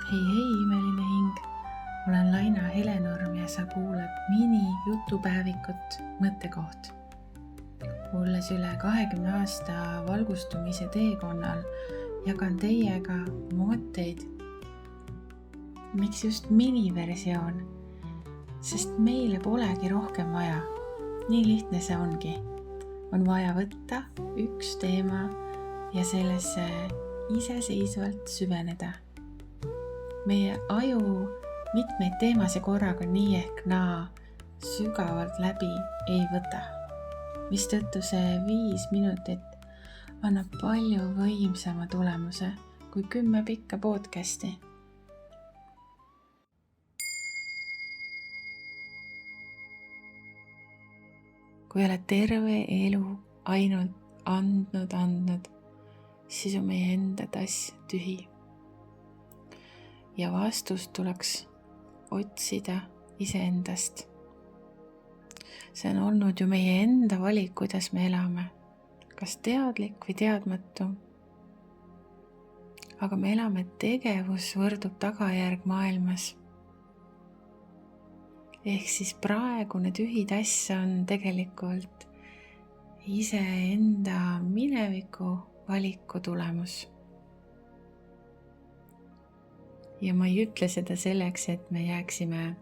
Hei, imeline hing. Olen Laina Helenurm ja sa kuulad mini-jutupäevikut Mõttekoht. Olles üle 20 aasta valgustumise teekonnal, jagan teiega mõtteid. Miks just miniversioon? Sest meile polegi rohkem vaja. Nii lihtne see ongi. On vaja võtta üks teema ja sellesse iseseisvalt süveneda. Meie aju mitmeid teemasid korraga nii ehk naa sügavalt läbi ei võta, mistõttu see 5 minutit annab palju võimsama tulemuse kui 10 pikka podcasti. Kui oled terve elu ainult andnud, siis on meie enda tass tühi. Ja vastust tuleks otsida iseendast. See on olnud ju meie enda valik, kuidas me elame. Kas teadlik või teadmatu. Aga me elame tegevus võrdub tagajärg maailmas. Ehk siis praegune tühi tass on tegelikult iseenda mineviku valiku tulemus. Ja ma ei ütle seda selleks, et me jääksime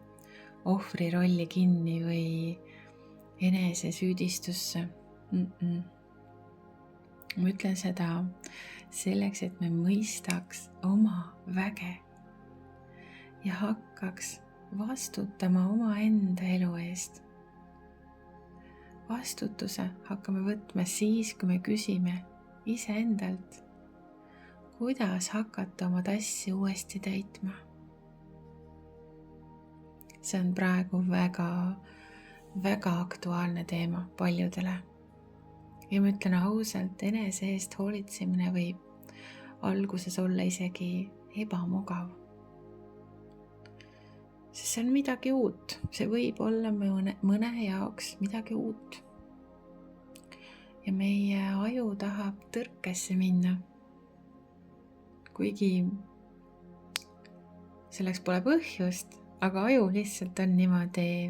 ohvri rolli kinni või enese süüdistusse. Ma ütlen seda selleks, et me mõistaks oma väge ja hakkaks vastutama omaenda elu eest. Vastutuse hakkame võtma siis, kui me küsime iseendalt, kuidas hakata oma tassi uuesti täitma. See on praegu väga aktuaalne teema paljudele. Ja ma ütlen ausalt, enese eest hoolitsemine võib alguses olla isegi ebamugav. Sest see on midagi uut. See võib olla mõne jaoks midagi uut. Ja meie aju tahab tõrkesse minna. Kuigi selleks pole põhjust, aga aju lihtsalt on niimoodi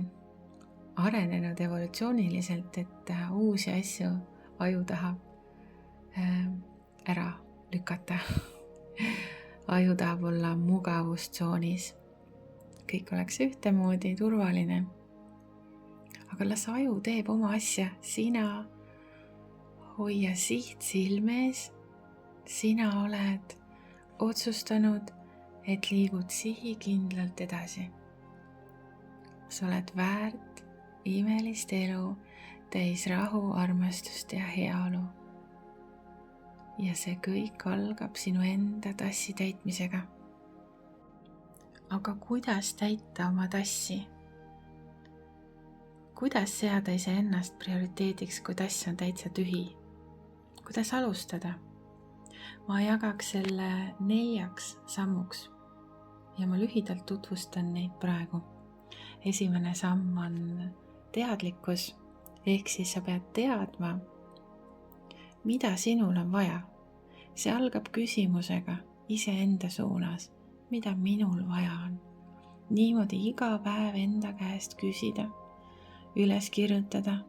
arenenud evolutsiooniliselt, et uusi asju aju tahab ära lükata. Aju tahab olla mugavustsoonis. Kõik oleks ühtemoodi turvaline. Aga las aju teeb oma asja. Sina hoia siht silmes. Sina oled otsustanud, et liigud sihikindlalt edasi. Sa oled väärt imelist elu, täis rahu, armastust ja heaolu. Ja see kõik algab sinu enda tassi täitmisega. Aga kuidas täita oma tassi? Kuidas seada iseennast prioriteediks, kui tass on täitsa tühi? Kuidas alustada? Ma jagaks selle 4 sammuks ja ma lühidalt tutvustan neid praegu. Esimene samm on teadlikkus, ehk siis sa pead teadma, mida sinul on vaja. See algab küsimusega iseenda suunas. Mida minul vaja on. Niimoodi iga päev enda käest küsida, üles kirjutada.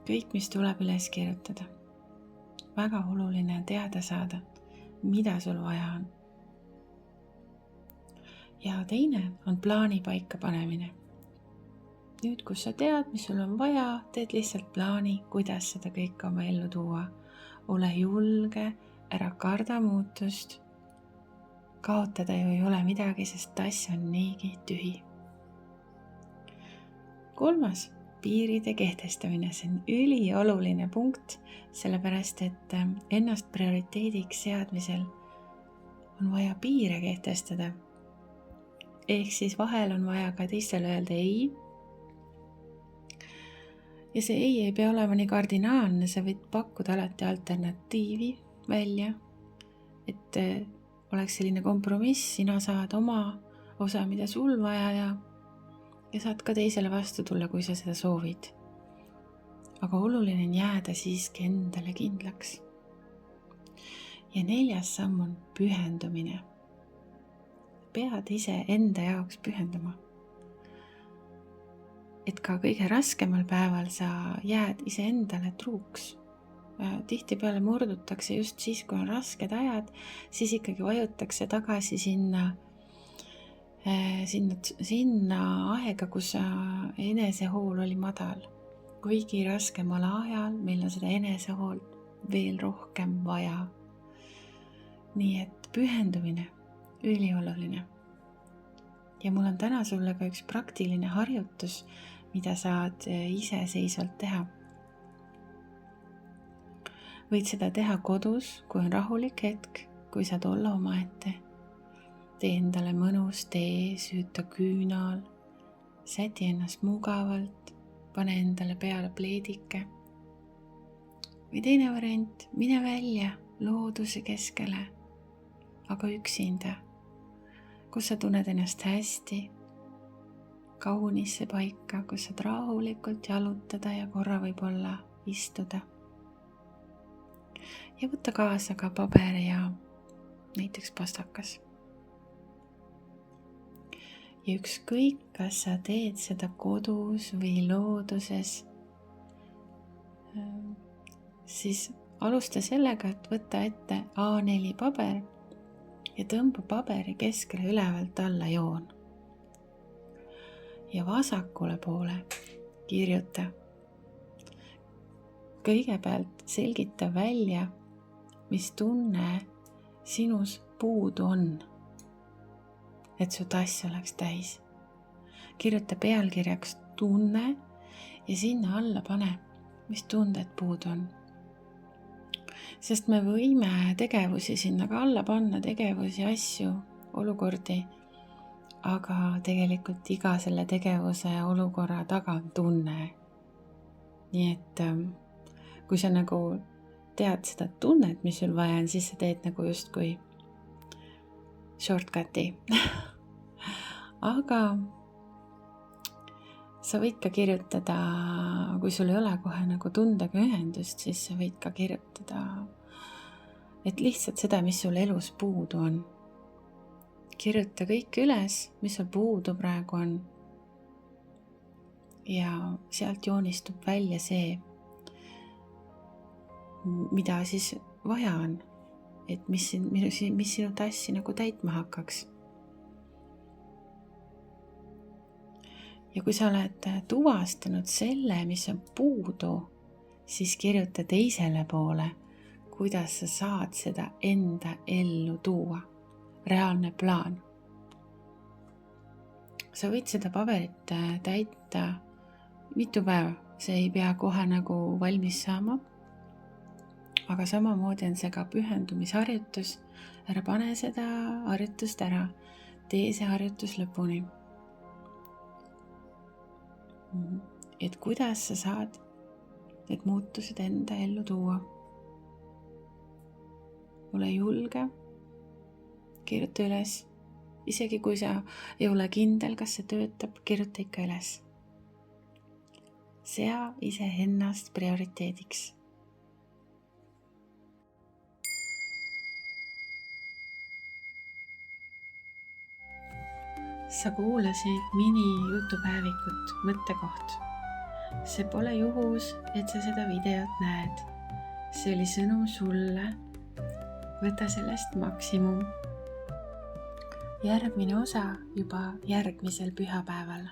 Kõik, mis tuleb üles kirjutada. Väga oluline on teada saada, mida sul vaja on. Ja teine on plaani paika panemine. Nüüd, kus sa tead, mis sul on vaja, teed lihtsalt plaani, kuidas seda kõike oma ellu tuua. Ole julge, ära karda muutust. Kaotada ju ei ole midagi, sest tass on niigi tühi. 3. Piiride kehtestamine. See on ülioluline punkt, sellepärast et ennast prioriteediks seadmisel on vaja piire kehtestada. Ehk siis vahel on vaja ka teistele öelda ei. Ja see ei pea olema nii kardinaalne, sa võid pakkuda alati alternatiivi välja, et oleks selline kompromiss, sina saad oma osa, mida sul vaja ja saad ka teisele vastu tulla, kui sa seda soovid. Aga oluline on jääda siiski endale kindlaks. Ja 4. samm on pühendumine. pead ise enda jaoks pühendama. Et ka kõige raskemal päeval sa jääd iseendale truuks. Tihtipeale murdutakse just siis, kui on rasked ajad, siis ikkagi vajutakse tagasi sinna aega, kus enesehool oli madal. Kuigi raskemal ajal meil on seda enesehoolt veel rohkem vaja. Nii et pühendumine, ülioluline. Ja mul on täna sulle ka üks praktiline harjutus, mida saad iseseisvalt teha. Võid seda teha kodus, kui on rahulik hetk, kui saad olla omaette. Tee endale mõnus tee, süüta küünal, säti ennast mugavalt, pane endale peale pleedike. Või teine variant, mine välja looduse keskele, aga üksinda, kus sa tunned ennast hästi, kaunisse paika, kus saad rahulikult jalutada ja korra võib-olla istuda. Ja võtta kaasa ka paber ja näiteks pastakas. Ja ükskõik, kas sa teed seda kodus või looduses, siis alusta sellega, et võtta ette A4 paber ja tõmba paberi keskele ülevalt alla joon. Ja vasakule poole kirjuta. Kõigepealt selgita välja, mis tunne sinus puudu on, et su tass oleks täis. Kirjuta pealkirjaks tunne ja sinna alla pane, mis tunded puudu on. Sest me võime tegevusi sinna ka alla panna, tegevusi, asju, olukordi, aga tegelikult iga selle tegevuse ja olukorra taga on tunne. Nii et kui sa nagu tead seda tunnet, mis sul vaja on, siis sa teed nagu justkui shortcuti. Aga sa võid ka kirjutada, kui sul ei ole kohe nagu tundega ühendust, siis sa võid ka kirjutada, et lihtsalt seda, mis sul elus puudu on. Kirjuta kõik üles, mis sul puudu praegu on. Ja sealt joonistub välja see, mida siis vaja on, et mis sinu tassi nagu täitma hakkaks. Ja kui sa oled tuvastanud selle, mis on puudu, siis kirjuta teisele poole, kuidas sa saad seda enda ellu tuua. Reaalne plaan. Sa võid seda paberit täita mitu päeva. See ei pea kohe nagu valmis saama. Aga samamoodi on see ka pühendumisharjutus. Ära pane seda harjutust ära. Tee see harjutus lõpuni. Et kuidas sa saad need muutused enda ellu tuua. Ole julge, kirjuta üles, isegi kui sa ei ole kindel, kas see töötab, kirjuta ikka üles. Sea iseennast prioriteediks. Sa kuulasid mini-jutupäevikut Mõttekoht. See pole juhus, et sa seda videot näed. See oli sõnum sulle. Võta sellest maksimum. Järgmine osa juba järgmisel pühapäeval.